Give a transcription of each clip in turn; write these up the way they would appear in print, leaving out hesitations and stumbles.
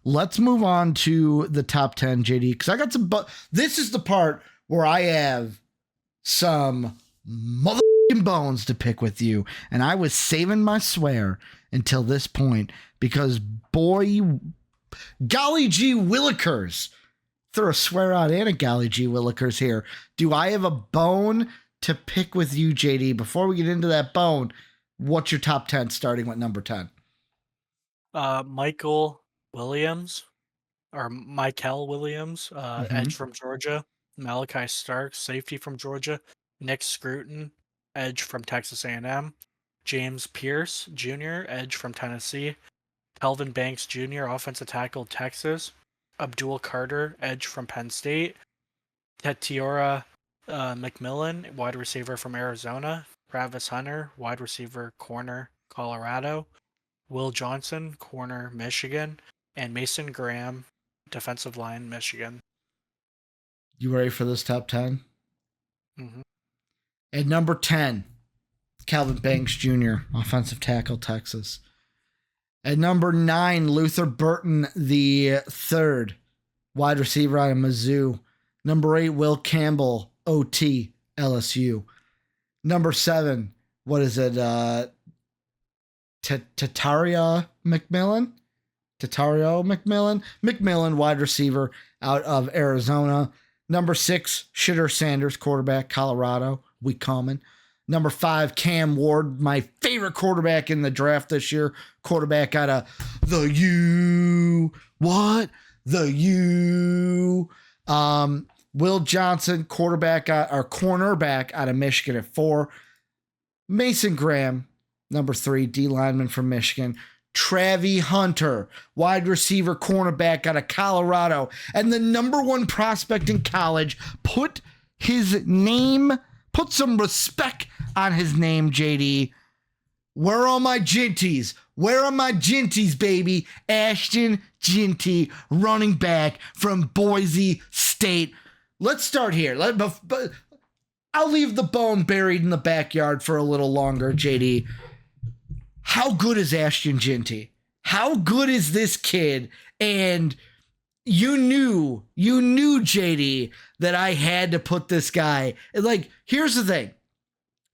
let's move on to the top 10, JD, because I got some. But this is the part where I have some motherfucking bones to pick with you, and I was saving my swear until this point because boy, golly gee willikers, throw a swear out and a golly gee willikers here. Do I have a bone to pick with you, JD? Before we get into that bone, what's your top 10 starting with number 10? Michael Williams or Michael Williams, edge from Georgia. Malachi Starks, safety from Georgia. Nick Scruton, edge from Texas A&M. James Pierce Jr., edge from Tennessee. Kelvin Banks Jr., offensive tackle, Texas. Abdul Carter, edge from Penn State. Tetiora McMillan, wide receiver from Arizona. Travis Hunter, wide receiver, corner, Colorado. Will Johnson, corner, Michigan. And Mason Graham, defensive line, Michigan. You ready for this top 10? Mm-hmm. At number 10, Calvin Banks Jr., offensive tackle, Texas. At number 9, Luther Burton the third, wide receiver out of Mizzou. Number 8, Will Campbell, OT, LSU. Number 7, what is it? Tatario McMillan? McMillan, wide receiver out of Arizona. Number 6, Shitter Sanders, quarterback, Colorado. We coming. Number 5, Cam Ward, my favorite quarterback in the draft this year. Quarterback out of the U. What? The U. Will Johnson, cornerback out of Michigan at 4. Mason Graham, number 3, D lineman from Michigan. Travis Hunter, wide receiver, cornerback out of Colorado. And the number 1 prospect in college. Put some respect on his name, JD. Where are my Ginties? Where are my Ginties, baby? Ashton Ginty, running back from Boise State. Let's start here. I'll leave the bone buried in the backyard for a little longer, JD. How good is Ashton Ginty? How good is this kid? And you knew, JD, that I had to put this guy. Like, here's the thing.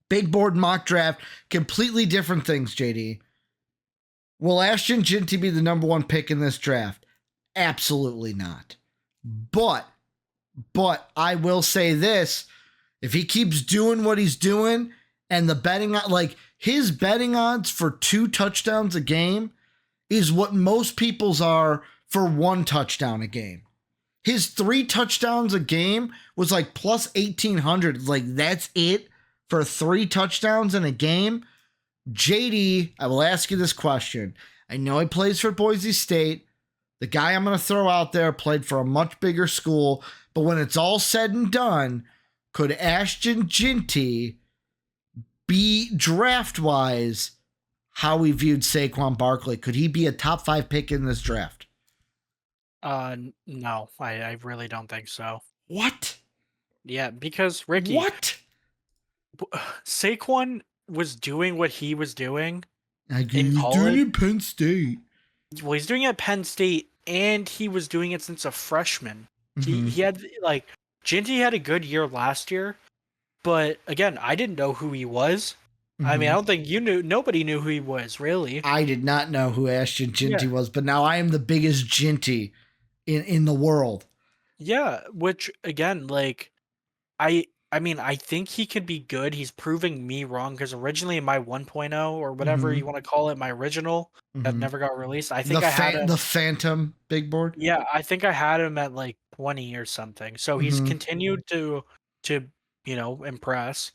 Big board mock draft, completely different things, JD. Will Ashton Ginty be the number 1 pick in this draft? Absolutely not. But I will say this. If he keeps doing what he's doing and the betting, like his betting odds for 2 touchdowns a game is what most people's are for 1 touchdown a game. His 3 touchdowns a game was like plus 1,800. Like, that's it for 3 touchdowns in a game. JD, I will ask you this question. I know he plays for Boise State. The guy I'm going to throw out there played for a much bigger school. But when it's all said and done, could Ashton Ginty be draft-wise how we viewed Saquon Barkley? Could he be a top 5 pick in this draft? No, I really don't think so. What? Yeah, because Ricky. What? Saquon was doing what he was doing in college. He's doing it at Penn State. Well, he's doing it at Penn State, and he was doing it since a freshman. Mm-hmm. He had, like, Ginty had a good year last year, but again, I didn't know who he was. Mm-hmm. I mean, I don't think you knew. Nobody knew who he was, really. I did not know who Ashton Ginty was, but now I am the biggest Ginty in the world. Yeah, which, again, like, I mean, I think he could be good. He's proving me wrong because originally my 1.0 or whatever you want to call it, my original that never got released. I think I had him, the Phantom big board. Yeah, I think I had him at like 20 or something. So he's continued to impress,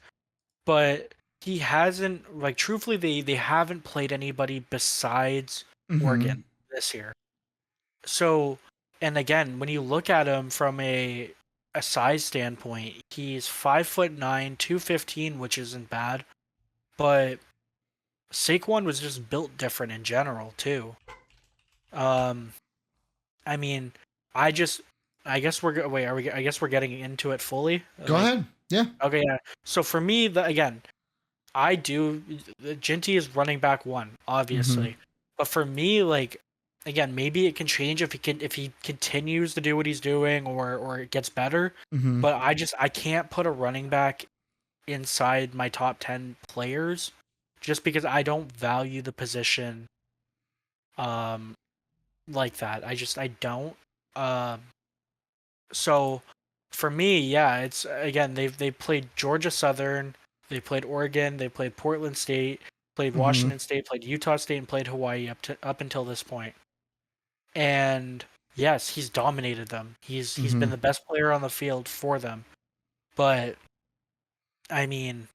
but he hasn't, like, truthfully they haven't played anybody besides Oregon this year. So, and again, when you look at him from a size standpoint, he's 5'9", 215, which isn't bad, but Saquon was just built different in general too. I mean, I guess we're getting into it fully. Go ahead. Yeah. Okay. Yeah. So for me, Ginty is running back 1, obviously, but for me, like, again, maybe it can change if he continues to do what he's doing or it gets better. Mm-hmm. But I can't put a running back inside my top 10 players just because I don't value the position um like that. I don't. Um so for me, yeah, it's again they played Georgia Southern, they played Oregon, they played Portland State, played Mm-hmm. Washington State, played Utah State, and played Hawaii up until this point. And yes, he's dominated them. He's Mm-hmm. been the best player on the field for them. But I mean,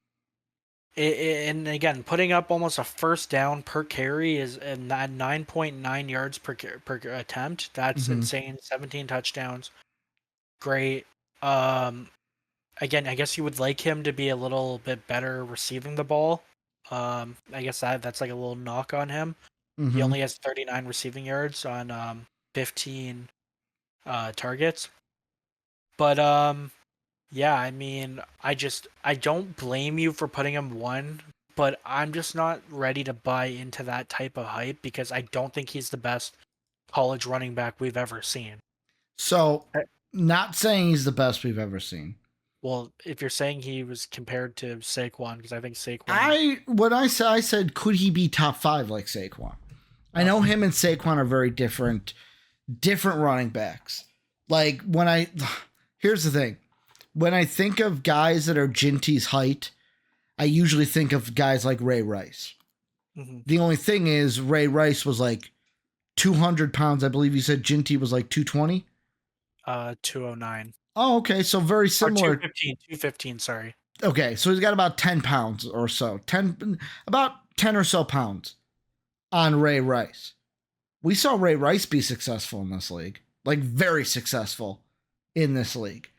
and again, putting up almost a first down per carry is at 9.9 yards per attempt. That's Mm-hmm. insane. 17 touchdowns, great. Um, Again, I guess you would like him to be a little bit better receiving the ball. I guess that's like a little knock on him. He Mm-hmm. only has 39 receiving yards on 15 targets. But yeah, I mean, I don't blame you for putting him one, but I'm just not ready to buy into that type of hype because I don't think he's the best college running back we've ever seen. So, Uh, not saying he's the best we've ever seen. Well, if you're saying he was compared to Saquon, because I think Saquon. I said, could he be top 5 like Saquon? I know Okay. him and Saquon are very different running backs. Like here's the thing. When I think of guys that are Ginty's height, I usually think of guys like Ray Rice. Hmm. The only thing is Ray Rice was like 200 pounds. I believe you said Ginty was like 220. 209 Oh, okay. So very or similar. 215, 215. Sorry. Okay. So he's got about 10 pounds or so. About 10 or so pounds on Ray Rice. We saw Ray Rice be successful in this league, like very successful in this league.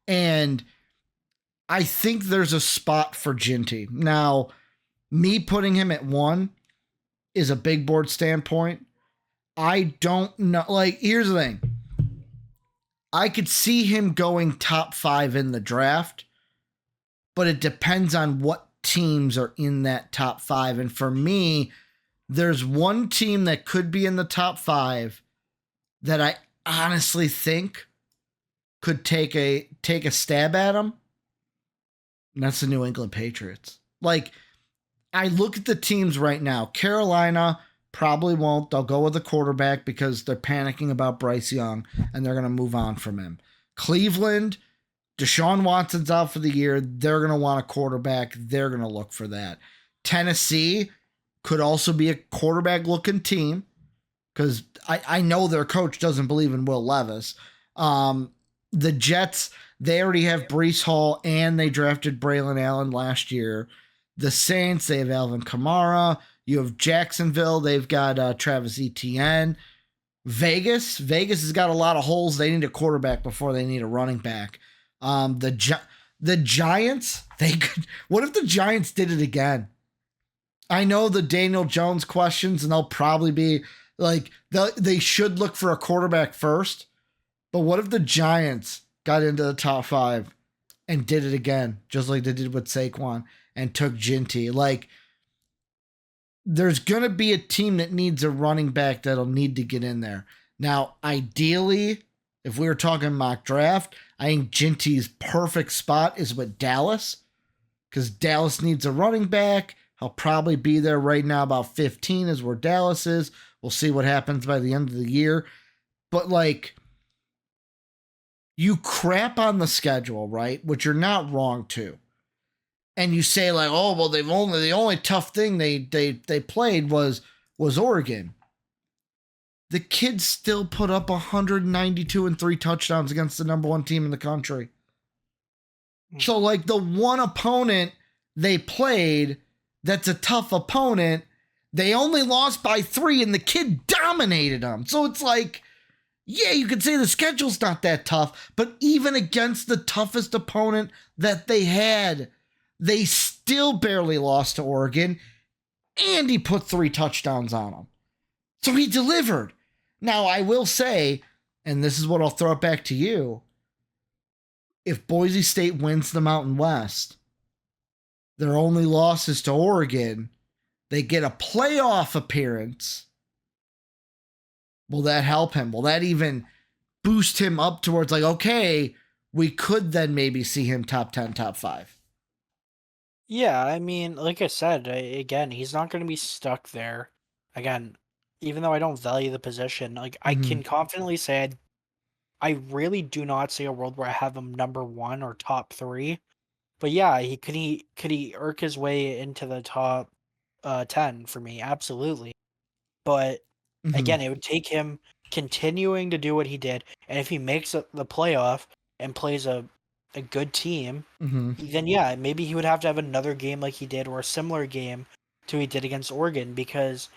And I think there's a spot for Ginty. Now, me putting him at 1 is a big board standpoint. I don't know. Like, here's the thing. I could see him going top 5 in the draft, but it depends on what teams are in that top 5. And for me, there's one team that could be in the top 5 that I honestly think could take a stab at him. And that's the New England Patriots. Like, I look at the teams right now. Carolina probably won't. They'll go with the quarterback because they're panicking about Bryce Young and they're going to move on from him. Cleveland, Deshaun Watson's out for the year. They're going to want a quarterback. They're going to look for that. Tennessee could also be a quarterback looking team because I know their coach doesn't believe in Will Levis. The Jets, they already have Brees Hall and they drafted Braylon Allen last year. The Saints, they have Alvin Kamara. You have Jacksonville, they've got Travis Etienne. Vegas has got a lot of holes. They need a quarterback before they need a running back. The Giants, they could. What if the Giants did it again? I know the Daniel Jones questions, and they'll probably be like they should look for a quarterback first. But what if the Giants got into the top 5 and did it again, just like they did with Saquon and took Ginty? Like, there's going to be a team that needs a running back that'll need to get in there. Now, ideally, if we were talking mock draft, I think Ginty's perfect spot is with Dallas because Dallas needs a running back. He'll probably be there right now. About 15 is where Dallas is. We'll see what happens by the end of the year. But, like, you crap on the schedule, right? Which you're not wrong to. And you say like, oh well, the only tough thing they played was Oregon. The kids still put up 192 and 3 touchdowns against the number 1 team in the country. So like the one opponent they played that's a tough opponent, they only lost by 3 and the kid dominated them. So it's like, yeah, you could say the schedule's not that tough, but even against the toughest opponent that they had, they still barely lost to Oregon, and he put 3 touchdowns on them. So he delivered. Now, I will say, and this is what I'll throw it back to you, if Boise State wins the Mountain West, their only loss is to Oregon, they get a playoff appearance, Will that help him? Will that even boost him up towards like, okay, we could then maybe see him top 10, top 5? Yeah, I mean, like I said, again, he's not going to be stuck there. Again, even though I don't value the position, like I Mm-hmm. can confidently say I really do not see a world where I have him number 1 or top 3. But yeah, he could irk his way into the top 10 for me, absolutely. But Mm-hmm. again, it would take him continuing to do what he did, and if he makes the playoff and plays a good team, Mm-hmm. then yeah, maybe he would have to have another game like he did or a similar game to he did against Oregon because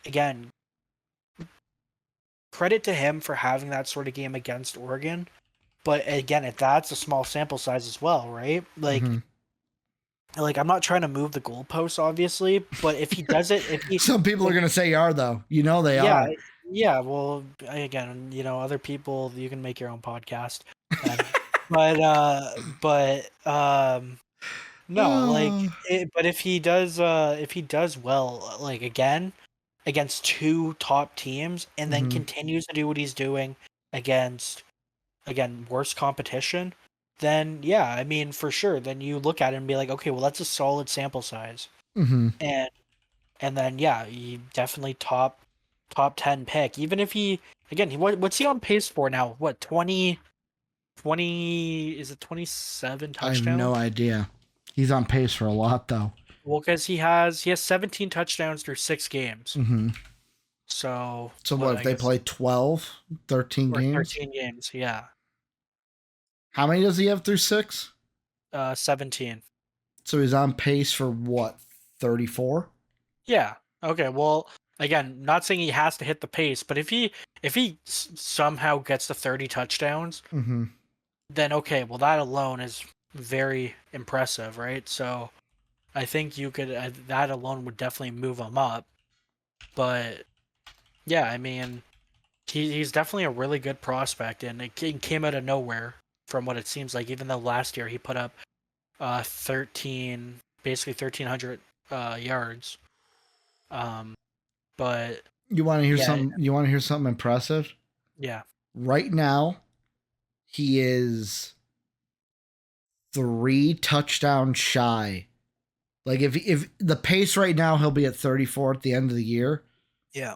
again, credit to him for having that sort of game against Oregon. But again, if that's a small sample size as well, right? Mm-hmm. Like I'm not trying to move the goalposts, obviously, but if he does it, if he Some people are like, going to say you are, though. You know they yeah, are. yeah, well, again, other people, you can make your own podcast then. But no, like Oh. but if he does well, like again against two top teams and then Mm-hmm. continues to do what he's doing against again worse competition, then yeah, I mean for sure, then you look at it and be like, okay, well that's a solid sample size. Mm-hmm. And and then yeah, you definitely top 10 pick. Even if he again, what's he on pace for now? What 20 is it 27 I have no touchdowns? idea. He's on pace for a lot, though. Well, because he has 17 touchdowns through 6 games. Mm-hmm. So So what what, if I they guess play 12, 13 or games? 13 games, yeah. How many does he have through 6? 17. So he's on pace for what, 34? Yeah. Okay. Well, again, not saying he has to hit the pace, but if he somehow gets to 30 touchdowns, Mm-hmm. then okay. Well, that alone is very impressive, right? So I think you could that alone would definitely move him up. But yeah, I mean, he's definitely a really good prospect, and it came out of nowhere from what it seems like. Even though last year he put up basically 1,300 yards. Um, but You want to hear yeah, something? You want to hear something impressive? yeah, Right now, he is 3 touchdowns shy. Like if the pace right now, he'll be at 34 at the end of the year. yeah.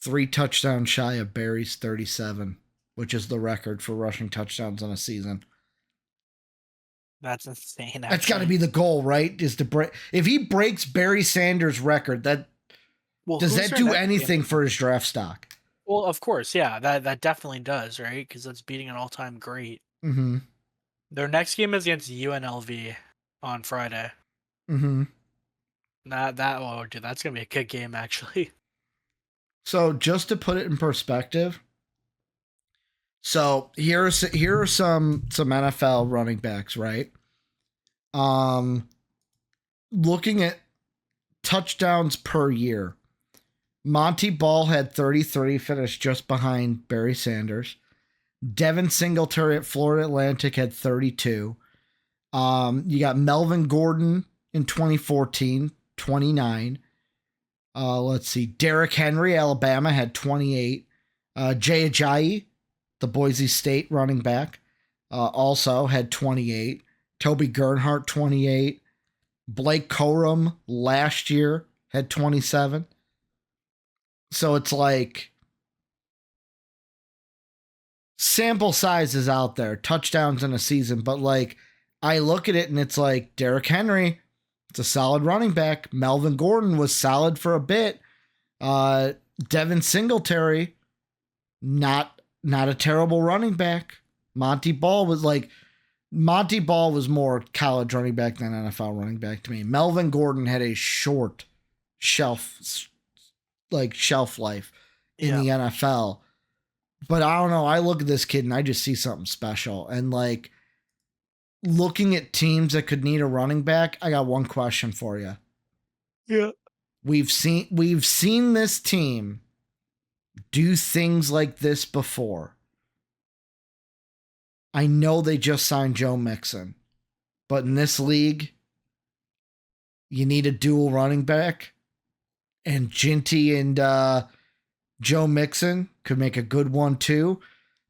3 touchdowns shy of Barry's 37, which is the record for rushing touchdowns in a season. That's insane, That's got to actually. be the goal, right? Is to break. If he breaks Barry Sanders' record, that Well, does who's that their do next game? anything for his draft stock? Well, of course, yeah, that definitely does, right? Because that's beating an all-time great. Mm-hmm. Their next game is against UNLV on Friday. Mm-hmm. Oh, dude, that's gonna be a good game, actually. So just to put it in perspective, so here are some NFL running backs, right? Um, looking at touchdowns per year, Monty Ball had 33, finished just behind Barry Sanders. Devin Singletary at Florida Atlantic had 32. You got Melvin Gordon in 2014, 29. Let's see. Derrick Henry, Alabama, had 28. Jay Ajayi, the Boise State running back, also had 28. Toby Gernhardt, 28. Blake Corum last year had 27. So it's like sample size is out there, touchdowns in a season, but like I look at it and it's like Derrick Henry, it's a solid running back. Melvin Gordon was solid for a bit. Devin Singletary, not a terrible running back. Monty Ball was more college running back than NFL running back to me. Melvin Gordon had a short shelf life in Yeah, the NFL. But I don't know. I look at this kid and I just see something special. And like looking at teams that could need a running back, I got one question for you. yeah, We've seen this team do things like this before. I know they just signed Joe Mixon, but in this league, you need a dual running back, and Ginty and Joe Mixon could make a good one too.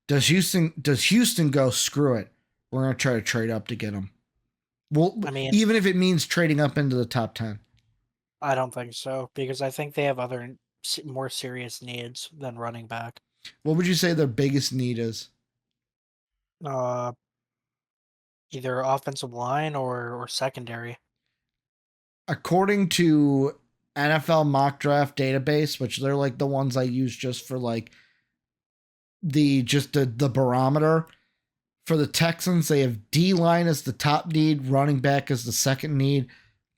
Does Houston go, screw it? We're gonna try to trade up to get him. Well, I mean, even if it means trading up into the top 10. I don't think so because I think they have other more serious needs than running back. What would you say their biggest need is? Uh, Either offensive line or secondary. According to NFL mock draft database, which they're like the ones I use just for like the barometer. For the Texans, they have D line as the top need, running back as the second need,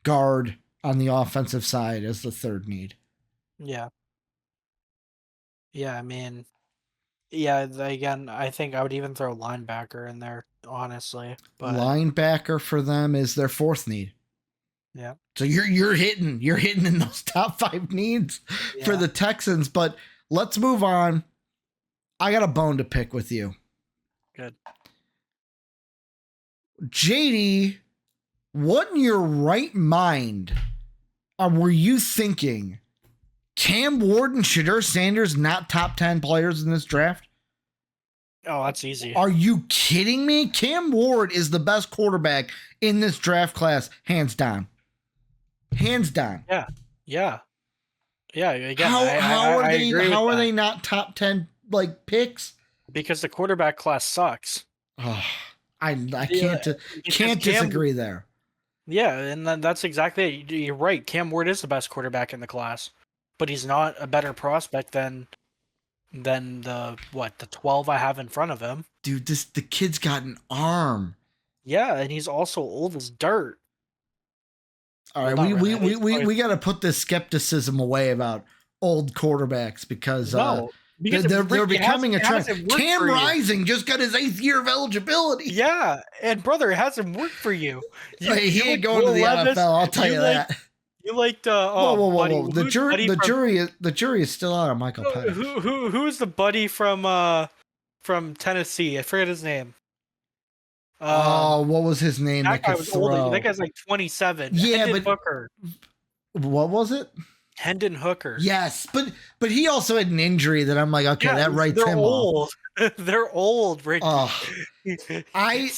guard on the offensive side as the third need. Yeah. Yeah, I mean, yeah, again, I think I would even throw linebacker in there, honestly. But Linebacker for them is their fourth need. yeah, So you're hitting in those top 5 needs for yeah. the Texans. But let's move on. I got a bone to pick with you. Good. JD, what in your right mind were you thinking? Cam Ward and Shadur Sanders not top 10 players in this draft? Oh, that's easy. Are you kidding me? Cam Ward is the best quarterback in this draft class, hands down. Hands down. Yeah. Yeah. Yeah. Again, How are that. they not top 10 like picks? Because the quarterback class sucks. Oh, I Yeah, can't disagree there. Yeah, and that's exactly it. You're right. Cam Ward is the best quarterback in the class, but he's not a better prospect than the 12 I have in front of him. Dude, the kid's got an arm. Yeah, and he's also old as dirt. All right, Well, not we really. we got to put this skepticism away about old quarterbacks because No, because they're it becoming a trend. hasn't worked Cam for you. Rising just got his 8th year of eligibility. Yeah, and brother, it hasn't worked for you. He ain't going to the NFL. I'll tell you that. You liked whoa. The jury is still out on Michael Penix. Who's the buddy from Tennessee? I forget his name. What was his name? That guy was old. That guy's like 27. Yeah, Hendon Hooker. What was it? Hendon Hooker. Yes, but he also had an injury that I'm like, okay, that writes him old. off. They're old, Rick. I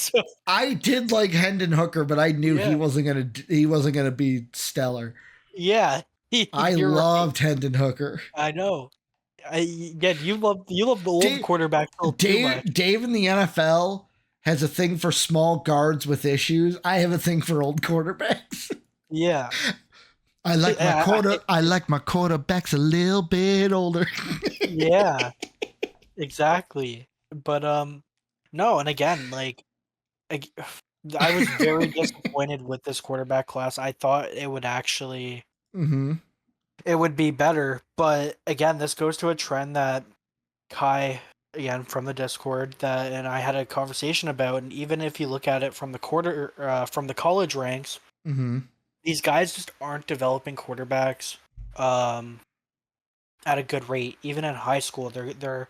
did like Hendon Hooker, but I knew he wasn't gonna be stellar. Yeah, I loved Hendon Hooker. I know. You love the old quarterback. Dave in the NFL has a thing for small guards with issues. I have a thing for old quarterbacks. Yeah. I like my quarterbacks a little bit older. Yeah. Exactly. But no, and again, like I was very disappointed with this quarterback class. I thought it would actually it would be better, but again, this goes to a trend that Kai, again from the Discord, that and I had a conversation about, and even if you look at it from the college ranks, these guys just aren't developing quarterbacks at a good rate. Even in high school, they're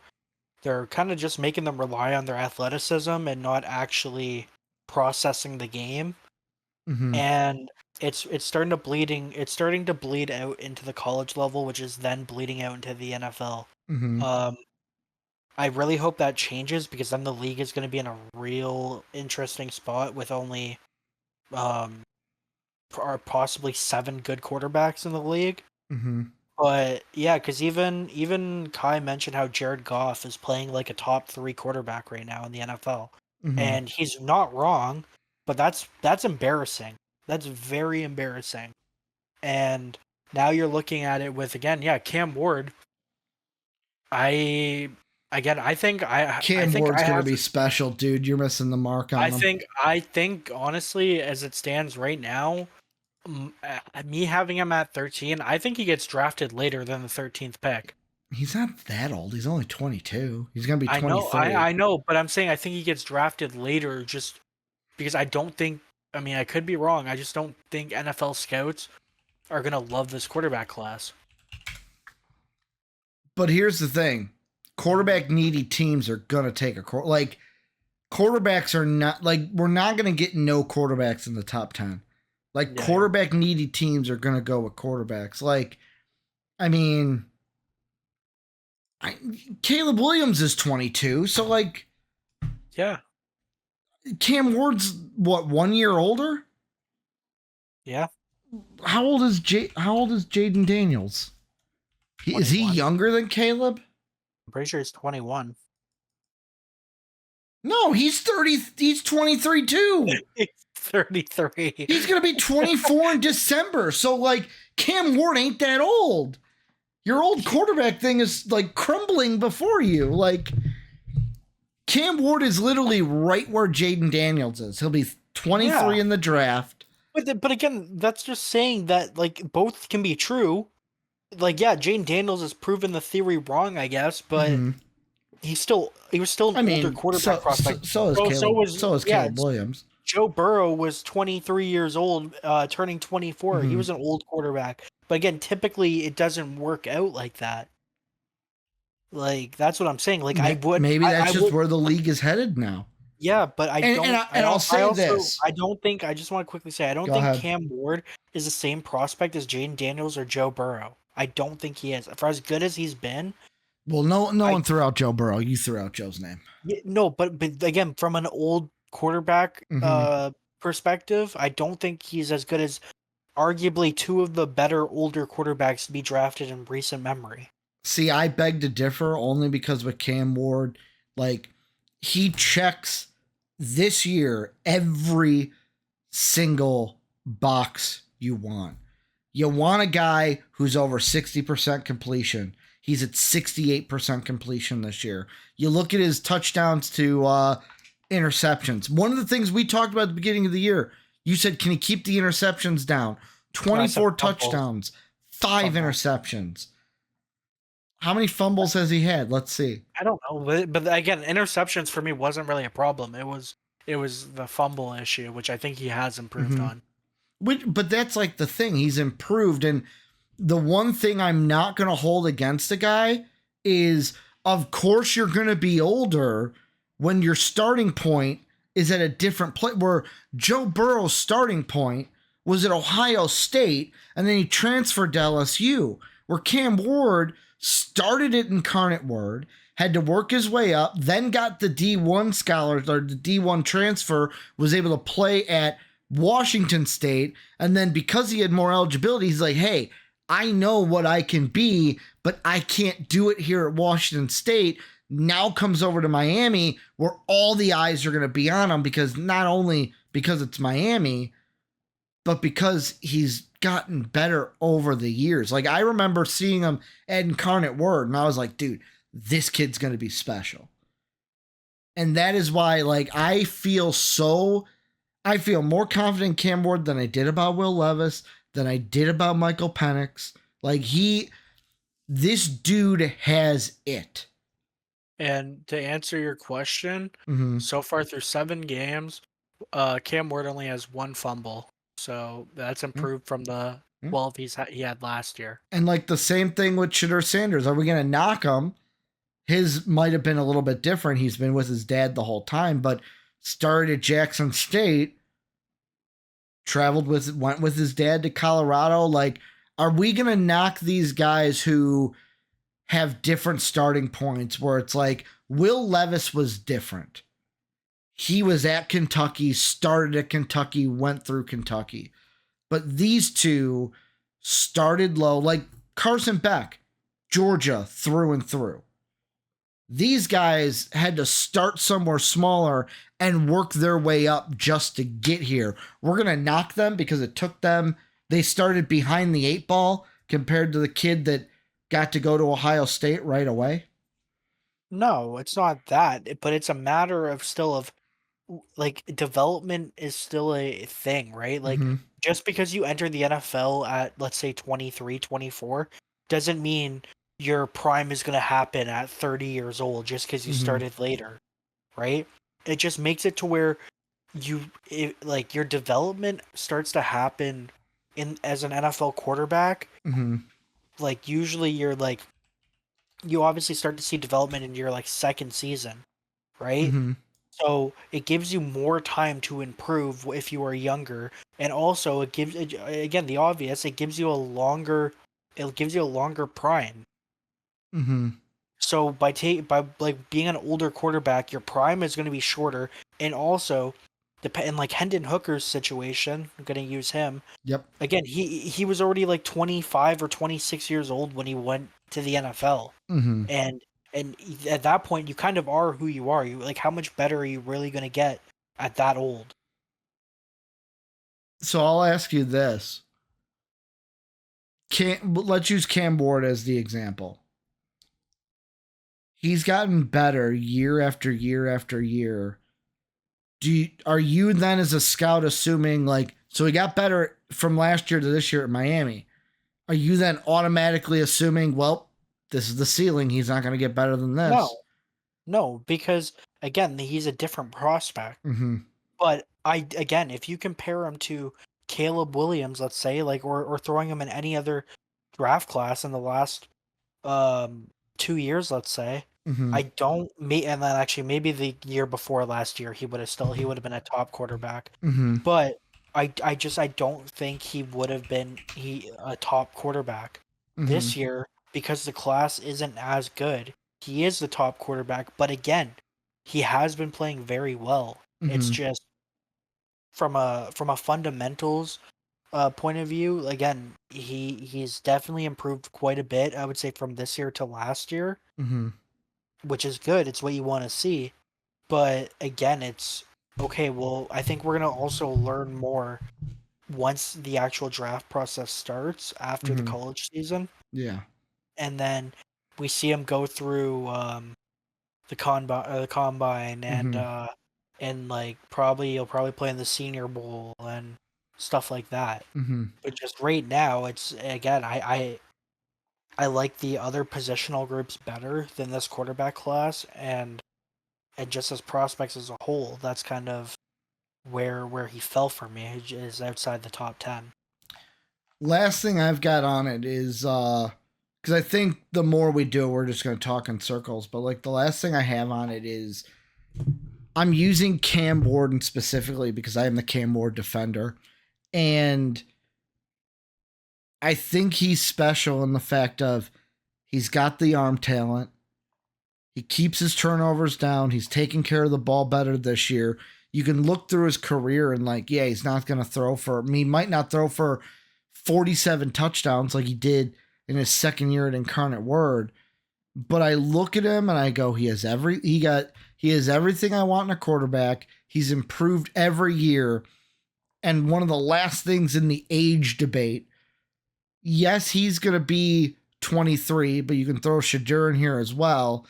kind of just making them rely on their athleticism and not actually processing the game. And it's starting to bleed out into the college level, which is then bleeding out into the NFL. I really hope that changes, because then the league is going to be in a real interesting spot with only possibly 7 good quarterbacks in the league. But yeah, because even Kai mentioned how Jared Goff is playing like a top 3 quarterback right now in the NFL, and he's not wrong, but that's embarrassing. That's very embarrassing. And now you're looking at it with, again, Cam Ward. I think Cam Ward's gonna be special, dude. You're missing the mark on him. I think honestly, as it stands right now, me having him at 13, I think he gets drafted later than the 13th pick. He's not that old. He's only 22. He's gonna be 23. I know, but I'm saying I think he gets drafted later just because I don't think. I mean, I could be wrong. I just don't think NFL scouts are gonna love this quarterback class. But here's the thing: quarterback needy teams are gonna take quarterbacks are not we're not gonna get no quarterbacks in the top 10. Quarterback needy teams are gonna go with quarterbacks. I mean, Caleb Williams is 22, so like Yeah. Cam Ward's what, 1 year older? Yeah. How old is Jaden Daniels? Is he 21. younger than Caleb? I'm pretty sure he's 21. No, he's 30. He's 23 too. He's 33. He's gonna be 24 in December. So like Cam Ward ain't that old. Your old quarterback thing is like crumbling before you. Like Cam Ward is literally right where Jaden Daniels is. He'll be 23 in the draft. But again, that's just saying that like both can be true. Like, yeah, Jane Daniels has proven the theory wrong, I guess, but he was still an older quarterback prospect. So is Caleb Williams. Joe Burrow was 23 years old, turning 24. He was an old quarterback. But again, typically it doesn't work out like that. Like, that's what I'm saying. Like, maybe that's just where the league is headed now. Yeah, but I'll say this. I don't think, I just want to quickly say, I don't think Cam Ward is the same prospect as Jane Daniels or Joe Burrow. I don't think he is. For as good as he's been. Well, no one threw out Joe Burrow. You threw out Joe's name. Yeah, no, but again, from an old quarterback perspective, I don't think he's as good as arguably two of the better older quarterbacks to be drafted in recent memory. See, I beg to differ only because with Cam Ward, like, he checks this year every single box you want. You want a guy who's over 60% completion. He's at 68% completion this year. You look at his touchdowns to interceptions. One of the things we talked about at the beginning of the year, you said, can he keep the interceptions down? 24 touchdowns, 5 interceptions. How many fumbles has he had? Let's see. I don't know, but again, interceptions for me wasn't really a problem. It was the fumble issue, which I think he has improved on. But that's like the thing. He's improved. And the one thing I'm not going to hold against a guy is, of course, you're going to be older when your starting point is at a different place. Where Joe Burrow's starting point was at Ohio State, and then he transferred to LSU. Where Cam Ward started at Incarnate Word, had to work his way up, then got the D1 scholars or the D1 transfer, was able to play at Washington State, and then because he had more eligibility, he's like, hey, I know what I can be, but I can't do it here at Washington State. Now comes over to Miami, where all the eyes are going to be on him, because not only because it's Miami, but because he's gotten better over the years. Like, I remember seeing him at Incarnate Word, and I was like, dude, this kid's going to be special. And that is why, like, I feel more confident in Cam Ward than I did about Will Levis, than I did about Michael Penix. Like, this dude has it. And to answer your question, so far through 7 games, Cam Ward only has 1 fumble. So that's improved from the 12 he had last year. And like the same thing with Shedeur Sanders. Are we going to knock him? His might have been a little bit different. He's been with his dad the whole time, but started at Jackson State, went with his dad to Colorado. Like, are we going to knock these guys who have different starting points, where it's like Will Levis was different? He was at Kentucky, started at Kentucky, went through Kentucky. But these two started low, like Carson Beck, Georgia through and through. These guys had to start somewhere smaller and work their way up just to get here. We're going to knock them because it took them, they started behind the 8 ball compared to the kid that got to go to Ohio State right away. No, it's not that, but it's a matter of like, development is still a thing, right? Like, just because you enter the NFL at, let's say, 23, 24, doesn't mean your prime is going to happen at 30 years old just because you started later, right? It just makes it to where like, your development starts to happen as an NFL quarterback. Like, usually you obviously start to see development in your, like, 2nd season, right? So it gives you more time to improve if you are younger, and also it gives, again, the obvious, it gives you a longer prime. So by like being an older quarterback, your prime is going to be shorter, and also, in like Hendon Hooker's situation, I'm going to use him Yep. again. He was already like 25 or 26 years old when he went to the NFL, Mm-hmm. and at that point, you kind of are who you are. You like how much better are you really going to get at that old? So I'll ask you this. Let's use Cam Ward as the example. He's gotten better year after year after year. Are you then as a scout assuming like so he got better from last year to this year at Miami? Are you then automatically assuming, well, this is the ceiling, he's not going to get better than this? No, no, because again, he's a different prospect. Mm-hmm. But again, if you compare him to Caleb Williams, let's say, like, or throwing him in any other draft class in the last 2 years, let's say, Mm-hmm. I don't and then actually maybe the year before last year he would have been a top quarterback. Mm-hmm. But I don't think he would have been a top quarterback Mm-hmm. this year because the class isn't as good. He is the top quarterback, but again, he has been playing very well. It's Mm-hmm. just from a fundamentals point of view, again, he's definitely improved quite a bit. I would say from this year to last year, Mm-hmm. which is good. It's what you want to see. But again, it's okay. Well, I think we're gonna also learn more once the actual draft process starts after the Mm-hmm. college season, Yeah. and then we see him go through the combine, Mm-hmm. and like probably he'll probably play in the Senior Bowl and stuff like that. Mm-hmm. But just right now, it's again, I like the other positional groups better than this quarterback class, and just as prospects as a whole, that's kind of where he fell for me is outside the top 10. Last thing I've got on it is because I think the more we do, we're just going to talk in circles. But like the last thing I have on it is I'm using Cam Warden specifically because I am the Cam Ward defender. And I think he's special in the fact of he's got the arm talent. He keeps his turnovers down. He's taking care of the ball better this year. You can look through his career and like, yeah, he's not going to throw for, I mean, he might not throw for 47 touchdowns like he did in his second year at Incarnate Word. But I look at him and I go, he has everything I want in a quarterback. He's improved every year. And one of the last things in the age debate, yes, he's going to be 23, but you can throw Shadur in here as well.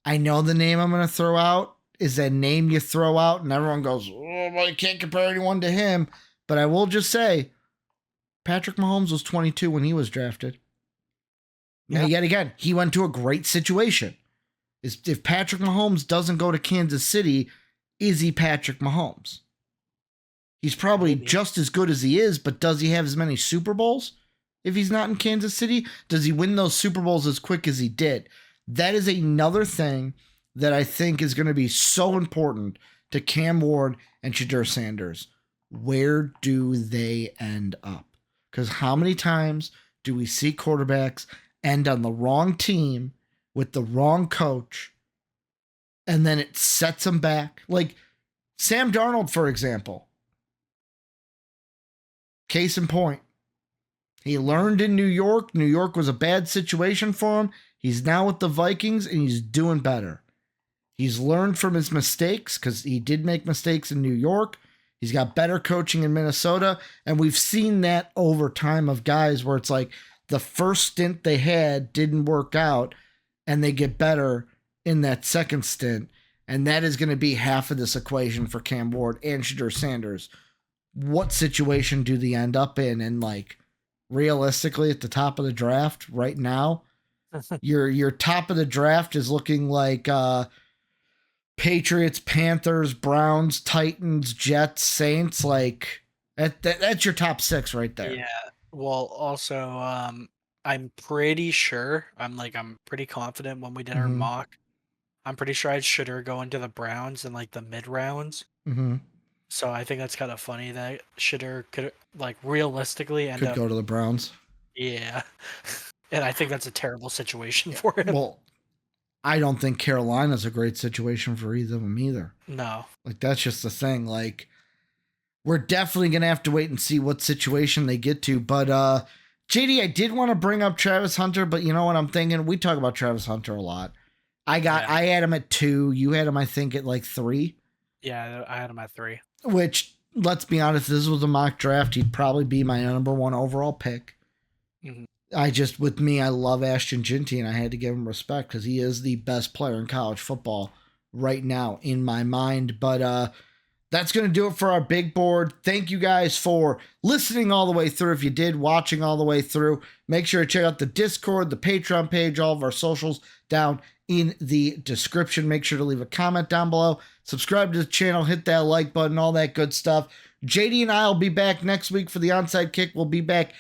I know the name I'm going to throw out is a name you throw out, and everyone goes, oh, well, you can't compare anyone to him. But I will just say, Patrick Mahomes was 22 when he was drafted. Now, Yeah, yet again, he went to a great situation. If Patrick Mahomes doesn't go to Kansas City, is he Patrick Mahomes? He's probably maybe. just as good as he is, but does he have as many Super Bowls if he's not in Kansas City? Does he win those Super Bowls as quick as he did? That is another thing that I think is going to be so important to Cam Ward and Shadur Sanders. Where do they end up? Because how many times do we see quarterbacks end on the wrong team with the wrong coach and then it sets them back? Like Sam Darnold, for example. Case in point, he learned in New York. New York was a bad situation for him. He's now with the Vikings and he's doing better. He's learned from his mistakes because he did make mistakes in New York. He's got better coaching in Minnesota. And we've seen that over time of guys where it's like the first stint they had didn't work out and they get better in that second stint. And that is going to be half of this equation for Cam Ward and Shadur Sanders. What situation do they end up in? And like realistically, at the top of the draft right now, your top of the draft is looking like Patriots, Panthers, Browns, Titans, Jets, Saints. Like that's your top six right there. Yeah. Well, also, I'm pretty sure. I'm pretty confident when we did our Mm-hmm. mock. I'm pretty sure I should her go into the Browns in like the mid rounds. Mm-hmm. So I think that's kind of funny that Shitter could like realistically end Could up. go to the Browns. Yeah. And I think that's a terrible situation for him. Well, I don't think Carolina's a great situation for either of them either. No. Like, that's just the thing. Like, we're definitely going to have to wait and see what situation they get to. But, JD, I did want to bring up Travis Hunter, but you know what I'm thinking? We talk about Travis Hunter a lot. I had him at 2. You had him, I think, at like 3. Yeah, I had him at 3. Which, let's be honest, this was a mock draft. He'd probably be my number 1 overall pick. Mm-hmm. With me, I love Ashton Ginty, and I had to give him respect because he is the best player in college football right now in my mind. But that's going to do it for our big board. Thank you guys for listening all the way through. If you did, watching all the way through, make sure to check out the Discord, the Patreon page, all of our socials down in the description. Make sure to leave a comment down below. Subscribe to the channel, hit that like button, all that good stuff. JD and I will be back next week for the onside kick. We'll be back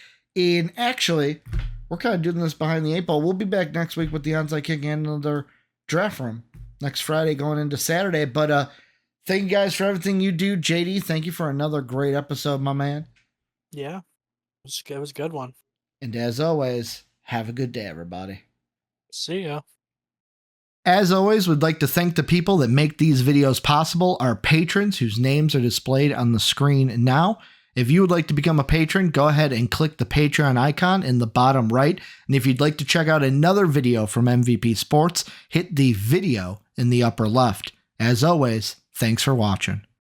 actually, we're kind of doing this behind the 8 ball. We'll be back next week with the onside kick and another draft room next Friday going into Saturday. But thank you guys for everything you do. JD, thank you for another great episode, my man. Yeah, it was a good one. And as always, have a good day, everybody. See ya. As always, we'd like to thank the people that make these videos possible, our patrons whose names are displayed on the screen now. If you would like to become a patron, go ahead and click the Patreon icon in the bottom right. And if you'd like to check out another video from MVP Sports, hit the video in the upper left. As always, thanks for watching.